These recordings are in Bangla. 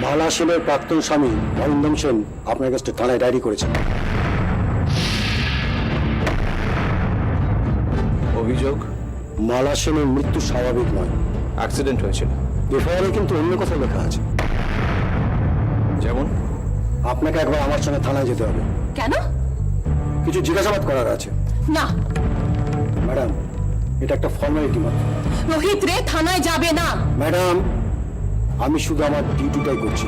মালা সেনের প্রাক্তন স্বামী অরিন্দম সেন আপনার কাছে থানায় ডায়েরি করেছেন। অভিযোগ মালা সেনের মৃত্যু স্বাভাবিক নয়, অ্যাক্সিডেন্ট হয়েছিল। এফআইআরে কিন্তু অন্য কথা লেখা আছে। যেমন? আপনাকে একবার আমার সঙ্গে থানায় যেতে হবে। কেন? কিছু জিজ্ঞাসাবাদ করার আছে। না ম্যাডাম, এটা একটা ফর্মালিটি মাত্র। রোহিত রে থানায় যাবে না। ম্যাডাম, আমি শুধু আমার ডিউটিটাই করছি।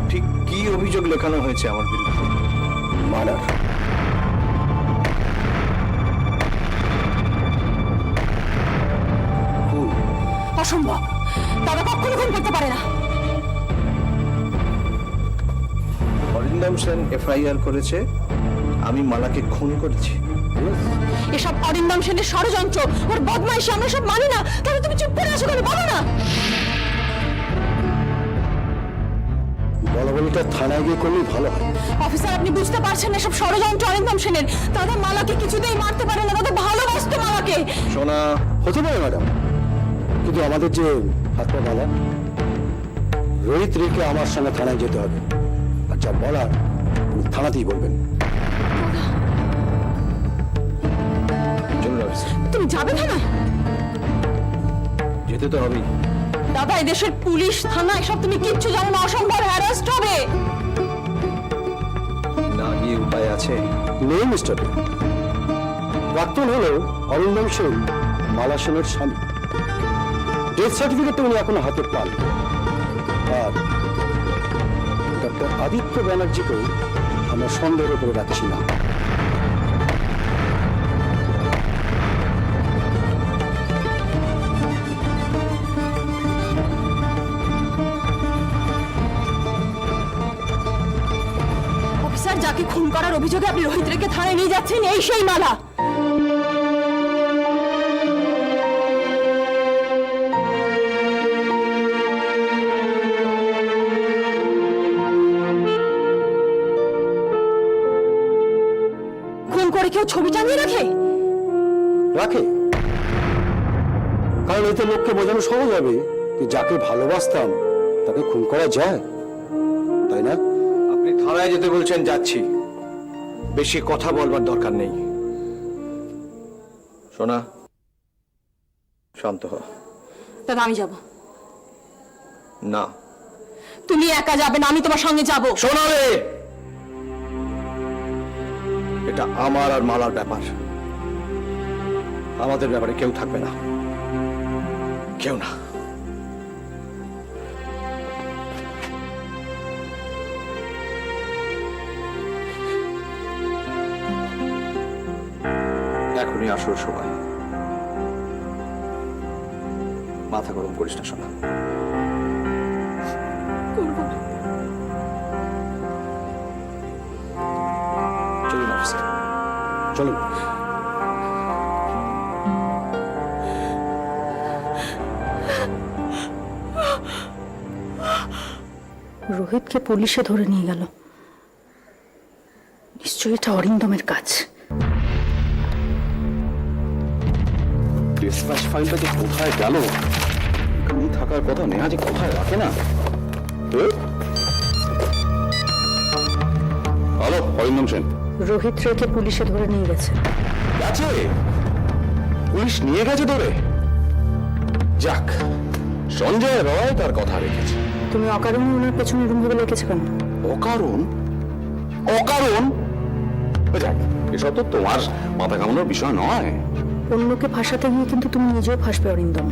ঠিক কি অভিযোগ লেখানো হয়েছে আমার বিরুদ্ধে? মার্ডার। খুন। অসম্ভব, দাদা কখনো খুন করতে পারে না। অরিন্দম সেন এফআইআর করেছে আমি মালাকে খুন করেছি। এসব অরিন্দম সেনের ষড়যন্ত্র, ওর বদমাইশি আমরা সব মানি না। তাহলে তুমি চুপ করে আসো কেন? বলো না। বলাবলিটা থানায় গিয়ে করলেই ভালো হয়। অফিসার, আপনি বুঝতে পারছেন না সব ষড়যন্ত্র অরিন্দম সেনের। দাদা মালাকে কিছুতেই মারতে পারে না, দাদা ভালোবাসতো মালাকে। সোনা, হতে পারে ম্যাডাম, কিন্তু আমাদের যে হাত পা বাঁধা, রোহিত রেখে আমার সঙ্গে থানায় যেতে হবে। আর যা বলার উনি থানাতেই বলবেন। চলুন অফিসার। তুমি যাবে থানায়? যেতে তো হবেই। দাদা এদেশের পুলিশ থানা এসব তুমি কিচ্ছু জানো না। অসম্ভব হ্যারাস্ট হবে। না গিয়ে উপায় আছে? নেই মিস্টার দে। প্রাক্তন হলো অরিন্দম সেন মালা সেনের স্বামী। ডেথ সার্টিফিকেটটা উনি এখনো হাতে পান। আর ডক্টর আদিত্য ব্যানার্জিকেও আমরা সন্দেহের উপরে রাখছি না। অফিসার, যাকে খুন করার অভিযোগে আপনি রোহিত রেখে থানায় নিয়ে যাচ্ছেন, এই সেই মালা। খুন করে কেউ ছবি টানিয়ে রাখে? রাখে, কারণ এতে লোককে বোঝানো সহজ হবে যে যাকে ভালোবাসতাম তাকে খুন করা যায়, তাই না? আপনি থানায় যেতে বলছেন, যাচ্ছি। বেশি কথা বলবার দরকার নেই। সোনা, শান্ত হ। দাদা আমি যাব না। তুমি একা যাবে না, আমি তোমার সঙ্গে যাব। সোনা রে, এটা আমার আর মালার ব্যাপার। আমাদের ব্যাপারে কেউ থাকবে না, কেউ না। এখনই আসল সময়। মাথা গরম করিস না সোনা। করবো না। চলুন অফিসার, চলুন। রোহিতকে পুলিশে ধরে নিয়ে গেল। নিশ্চয়ই এটা অরিন্দমের কাজ। ডিসপ্যাচ ফাইলটা যে কোথায় গেল? এখানেই থাকার কথা, নেহা যে কোথায় রাখে না। হ্যালো, অরিন্দম সেন। রোহিত রেকে পুলিশে ধরে নিয়ে গেছে। গেছে? পুলিশ নিয়ে গেছে ধরে? যাক, সঞ্জয় রয় তার কথা রেখেছে। তুমি অকারণে ওনার পেছনে রুম ভেবে লেগেছে কেন? অকারণ? অকারণ? যাক, এসব তো তোমার মাথা কামানোর বিষয় নয়। অন্যকে ফাঁসাতে গিয়ে কিন্তু তুমি নিজেও ফাঁসবে অরিন্দম।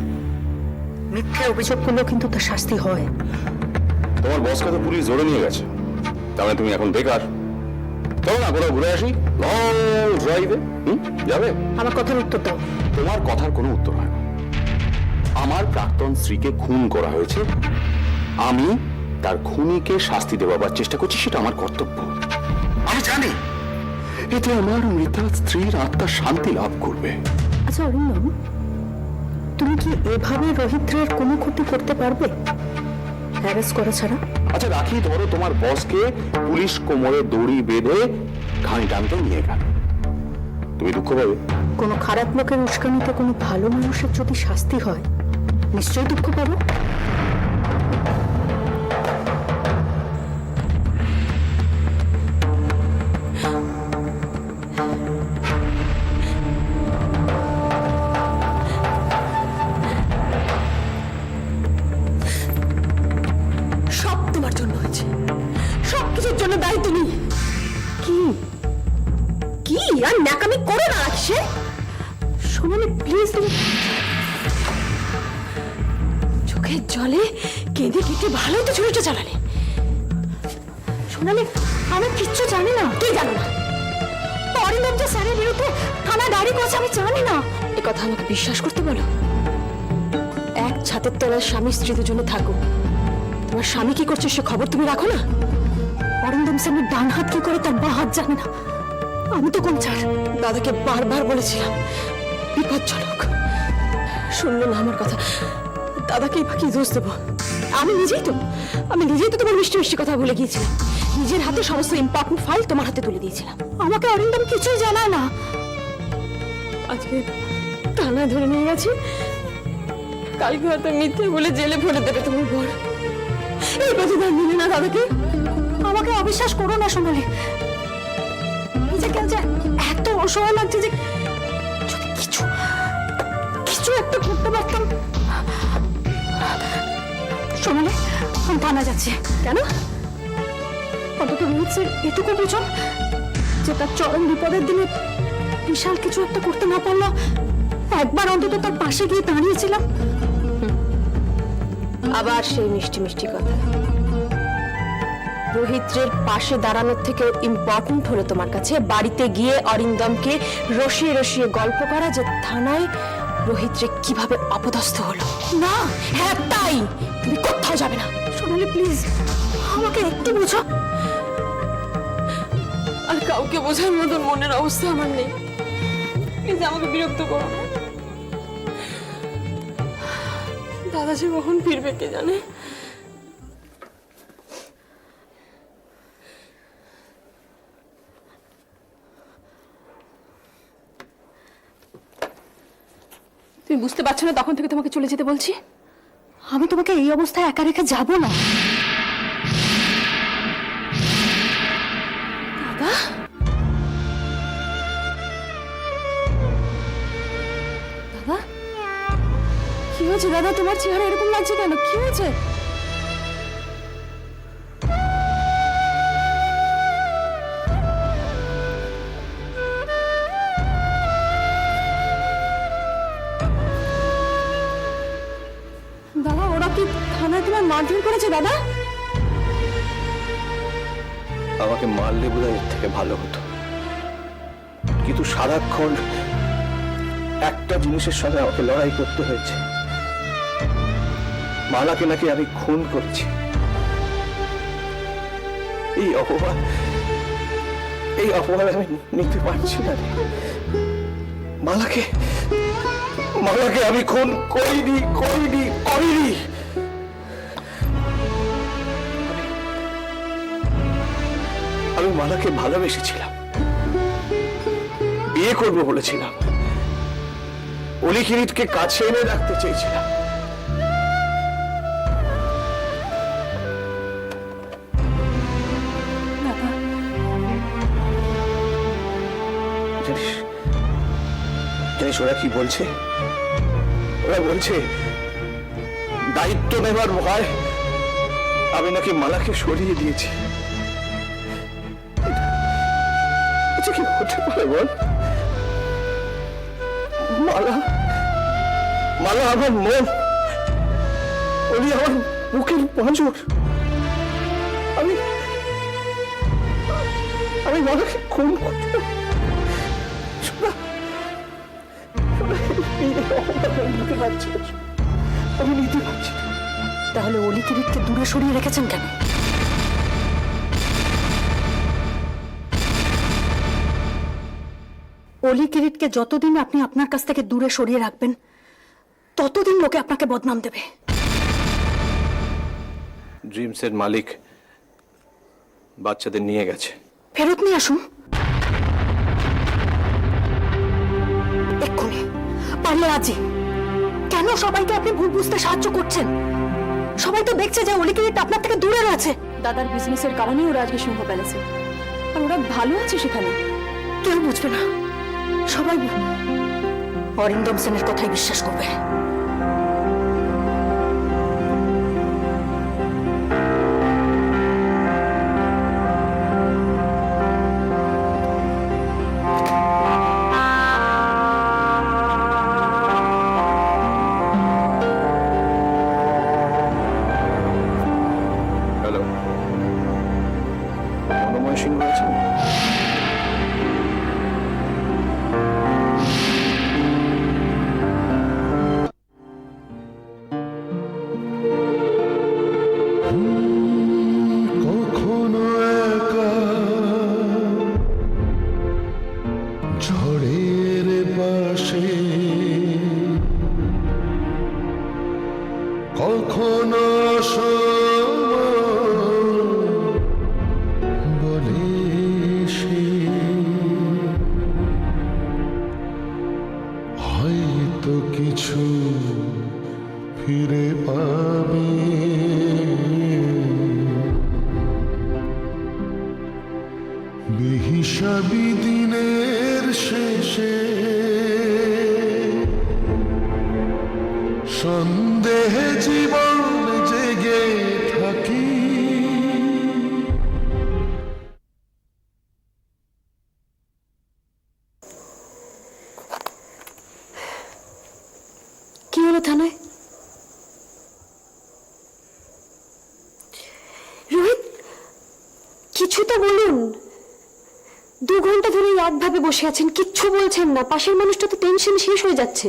মিথ্যে অভিযোগ করলেও কিন্তু তার শাস্তি হয়। তোমার বসকে তো পুলিশ ধরে নিয়ে গেছে, তাহলে তুমি এখন বেকার। চলো না কোথাও ঘুরে আসি, লং ড্রাইভে। যাবে? আমার কথার উত্তর দাও। তোমার কথার কোনো উত্তর হয় না। আমার প্রাক্তন স্ত্রীকে খুন করা হয়েছে, আমি তার খুনিকে শাস্তি দেওয়ার চেষ্টা করছি, সেটা আমার কর্তব্য। আমি জানি এতে আমার মৃতা স্ত্রীর আত্মা শান্তি লাভ করবে। আচ্ছা অরিন্দম, তুমি কি এভাবে রোহিত্রের কোনো ক্ষতি করতে পারবে হ্যারাস করা ছাড়া? আচ্ছা রাখি, ধরো তোমার বসকে পুলিশ কোমরে দড়ি বেঁধে ঘানি টানতে নিয়ে গেল, তুমি দুঃখ পাবে? কোনো খারাপ লোকের উস্কানিতে কোনো ভালো মানুষের যদি শাস্তি হয়, নিশ্চয়ই দুঃখ পাবে। জন্য দায়ী তুমি। কি কি আর ন্যাকামি করো না রাখছে। সোনালি প্লিজ, তুমি চোখের জলে কেঁদে কেটে ভালোই তো ছুরিটা চালালে। সোনালি আমি কিচ্ছু জানি না। তুই জানো না? অরিন্দম যে স্যারের বিরুদ্ধে থানা ডায়েরি করেছে আমি জানি না। এ কথা আমাকে বিশ্বাস করতে বলো। এক ছাদের তলায় স্বামী স্ত্রী দুজনে থাকো, তোমার স্বামী কি করছে সে খবর তুমি রাখো না? অরিন্দম সেনের ডান হাত কি করে তার বাঁ হাত জানে না। আমি তো কোন ছাড় দাদাকে বারবার বলেছিলাম বিপজ্জনক, শুনলো না আমার কথা। দাদাকেই বাকি দোষ দেবো? আমি নিজেই তো তোমার মিষ্টি মিষ্টি কথা বলে গিয়েছিলাম। নিজের হাতে সমস্ত ইম্পর্টেন্ট ফাইল তোমার হাতে তুলে দিয়েছিলাম। আমাকে অরিন্দম কিছুই জানায় না। আজকে থানায় ধরে নিয়ে গেছি, কালকে হয়তো মিথ্যে বলে জেলে ভরে দেবে তোমার বর। এই প্রতিদান দিলে না দাদাকে। আমাকে অবিশ্বাস করো না সোনালি। নিজেকে যে এত অসহায় লাগছে যে যদি কিছু একটা করতে পারতাম। সোনালি আমি থানা যাচ্ছি। কেন? অন্তত রয়েছে এটুকু বুঝো যে তার চরম বিপদের দিনে বিশাল কিছু একটা করতে না পারলো একবার অন্তত তার পাশে গিয়ে দাঁড়িয়েছিলাম। আবার সেই মিষ্টি মিষ্টি কথা। রোহিত্রের পাশে দাঁড়ানোর থেকে ইম্পর্টেন্ট হলো তোমার কাছে বাড়িতে গিয়ে অরিন্দমকে রসিয়ে রসিয়ে গল্প করা যে থানায় রোহিত্রে কিভাবে অপদস্থ হলো। না, হ্যাঁ তাই। তুমি কোথাও যাবে না। সোনালি প্লিজ আমাকে একটু বোঝো। আর কাউকে বোঝার মতন মনের অবস্থা আমার নেই। প্লিজ আমাকে বিরক্ত করো না। দাদা যে কখন ফিরবে কে জানে। তুমি বুঝতে পারছো না তখন থেকে তোমাকে চলে যেতে বলছি? আমি তোমাকে এই অবস্থায় একা রেখে যাব না। দাদা, দাদা কি হয়েছে? দাদা তোমার চেহারা এরকম লাগছে কেন? কি হয়েছে? দাদা ওরা কি থানায় তোমার মারধর করেছে? দাদা আমাকে মারলে বোধহয় এর থেকে ভালো হতো, কিন্তু সারাক্ষণ একটা জিনিসের সঙ্গে আমাকে লড়াই করতে হয়েছে। মালাকে নাকি আমি খুন করেছি। এই অপমান আমি নিতে পারছি না। মালাকে আমি খুন করিনি। আমি মালাকে ভালোবেসেছিলাম, বিয়ে করবো বলেছিলাম, অলি কিরিটকে কাছে এনে রাখতে চেয়েছিলাম। জানিস ওরা কি বলছে? ওরা বলছে দায়িত্ব নেবার ভয় আমি নাকি মালাকে সরিয়ে দিয়েছি। এটা কি হতে পারে বল? মালা আমার মন, উনি আমার বুকের পাঁজর। আমি মালাকে খুন করতে নিতে পারছি না। আমি নিতে পারছি না। তাহলে অলি কিরিটকে দূরে সরিয়ে রেখেছেন কেন? অলি কিরিটকে যতদিন আপনি আপনার কাছ থেকে দূরে সরিয়ে রাখবেন ততদিন লোকে আপনাকে বদনাম দেবে। ড্রিমসের মালিক বাচ্চাদের নিয়ে গেছে। ফেরত নিয়ে আসুন এক্ষুনি, পারলে আজই। কেন সবাইকে আপনি ভুল বুঝতে সাহায্য করছেন? সবাই তো দেখছে যে অলি কিরিট আপনার থেকে দূরে রয়েছে। দাদার বিজনেসের কারণেই ওরা আজকে সিংহ প্যালেসে, আর ওরা ভালো আছে সেখানে। কেউ বুঝবে না, সবাই অরিন্দম সেনের কথাই বিশ্বাস করবে। আসীন রয়েছেন। কখনো একা ঝড়ের পাশে, কখনো বলে সে হয়তো কিছু ফিরে পাবে। বেহিসাবি দিনের শেষে সন্দেহে জীবন জেগে থাকি। কি হলো থানায়? রোহিত, কিছু তো বলুন। 2 ঘন্টা ধরে একভাবে বসে আছেন, কিচ্ছু বলছেন না। পাশের মানুষটা তো টেনশন শেষ হয়ে যাচ্ছে।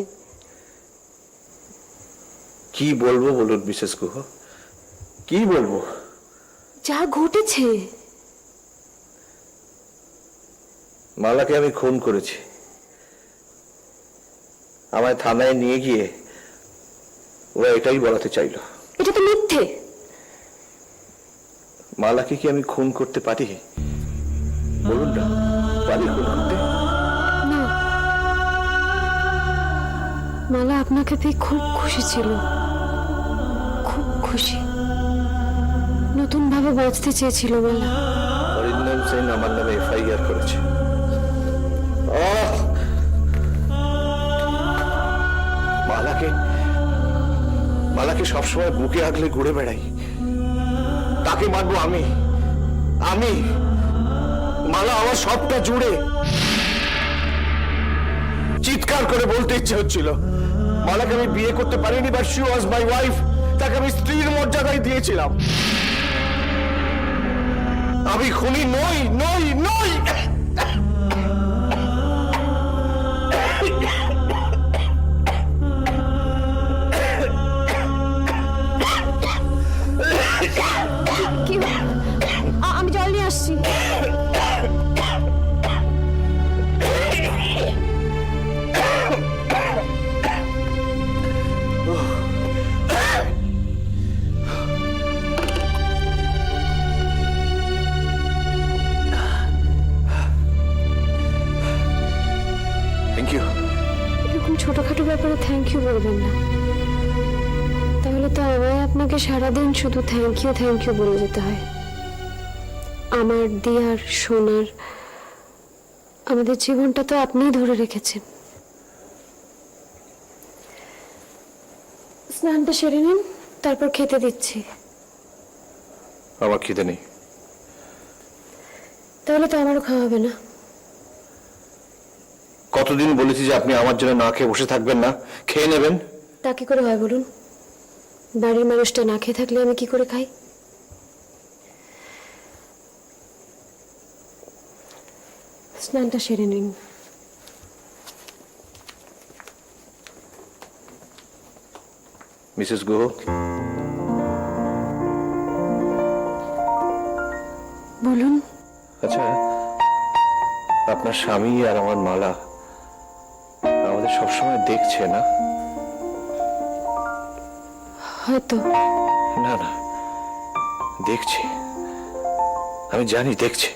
কি বলবো বলুন মিসেস গুহ, কি বলবো? যা ঘটেছে। মালাকে আমি খুন করেছি। আমায় থানায় নিয়ে গিয়ে ওরা এটাই বলাতে চাইলো। এটা তো মিথ্যে। মালাকে কি আমি খুন করতে পারি? বলুন না, পারি খুন করতে? না, মালা আপনাকে পেয়ে খুব খুশি ছিল, খুব খুশি। নতুন ভাবে বাঁচতে চেয়েছিল মালা। অরিন্দম সেন আমার নামে FIR করেছে। মালাকে সবসময় বুকে আগলে ঘুরে বেড়াই। তাকে মারবো আমি? মালা আমার সবটা জুড়ে। চিৎকার করে বলতে ইচ্ছে হচ্ছিল, মালাকে আমি বিয়ে করতে পারিনি, but she was my wife. তাকে আমি স্ত্রীর মর্যাদায় দিয়েছিলাম। আমি খুনি নই, নই, নই। আমি জল নিয়ে আসছি। Thank you. এরকম ছোটখাটো ব্যাপারে থ্যাংক ইউ বলবেন না। তাহলে তো আমায় আপনাকে সারাদিন শুধু থ্যাংক ইউ বলে যেতে হয়। আমার দিয়ার সোনার আমাদের জীবনটা তো আপনিই ধরে রেখেছেন। স্নানটা সেরে নিন, তারপর খেতে দিচ্ছি। আমার খিদে নেই। তাহলে তো আমারও খাওয়া হবে না। কতদিন বলেছি যে আপনি আমার জন্য না খেয়ে বসে থাকবেন না, খেয়ে নেবেন। তা কি করে হয় বলুন? বাড়ির মানুষটা না খেয়ে থাকলে আমি কি করে খাই? স্নানটা সেরে নিন। মিসেস গুহ, বলুন। আচ্ছা, আপনার স্বামী আর আমার মালা আমাদের সবসময় দেখছে না? হয়তো। না না, দেখছে, আমি জানি দেখছে।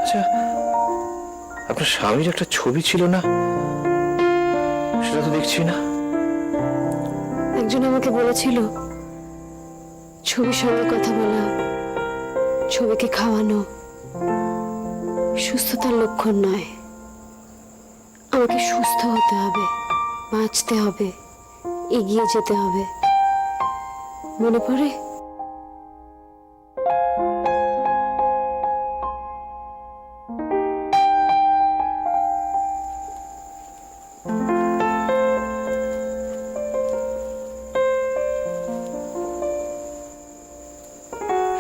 আচ্ছা, আপনার স্বামীর একটা ছবি ছিল না, সেটা তো দেখছি না। একজন আমাকে বলেছিল ছবির সঙ্গে কথা বলা, ছবিকে খাওয়ানো সুস্থতার লক্ষণ নয়। আমাকে সুস্থ হতে হবে, বাঁচতে হবে, এগিয়ে যেতে হবে। মনে পড়ে?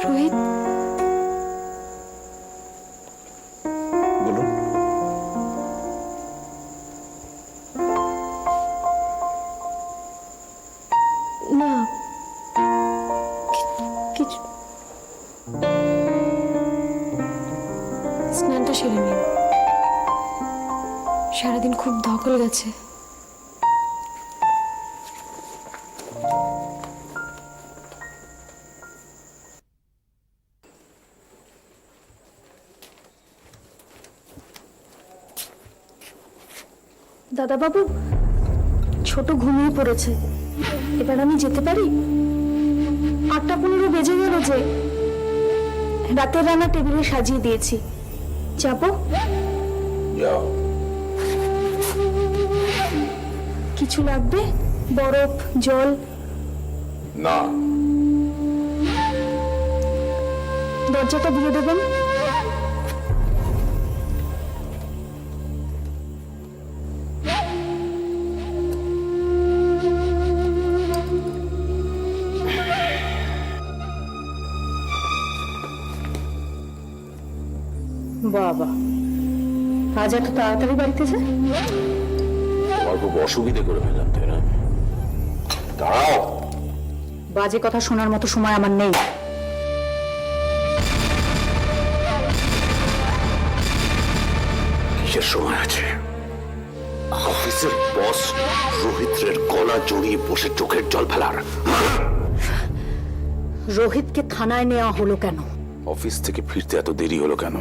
রোহিত, সেরে নিন। সারাদিন খুব ধকল গেছে। দাদাবাবু, ছোট ঘুমিয়ে পড়েছে, এবার আমি যেতে পারি? 8:15 বেজে গেল যে। রাতের রান্না টেবিলে সাজিয়ে দিয়েছি, যাবো? যাও। কিছু লাগবে? বরফ, জল? না, দরজাটা দিয়ে দেবেন। বাবা, আজ এত তাড়াতাড়ি বাড়িতে যায়? তোমার খুব অসুবিধে করে ফেললাম, তাই না? দাঁড়াও। বাজে কথা শোনার মতো সময় আমার নেই। কিসের সময় আছে? অফিসের বস রোহিতের গলা জড়িয়ে বসে চোখের জল ফেলার। রোহিতকে থানায় নেওয়া হলো কেন? অফিস থেকে ফিরতে এত দেরি হলো কেন?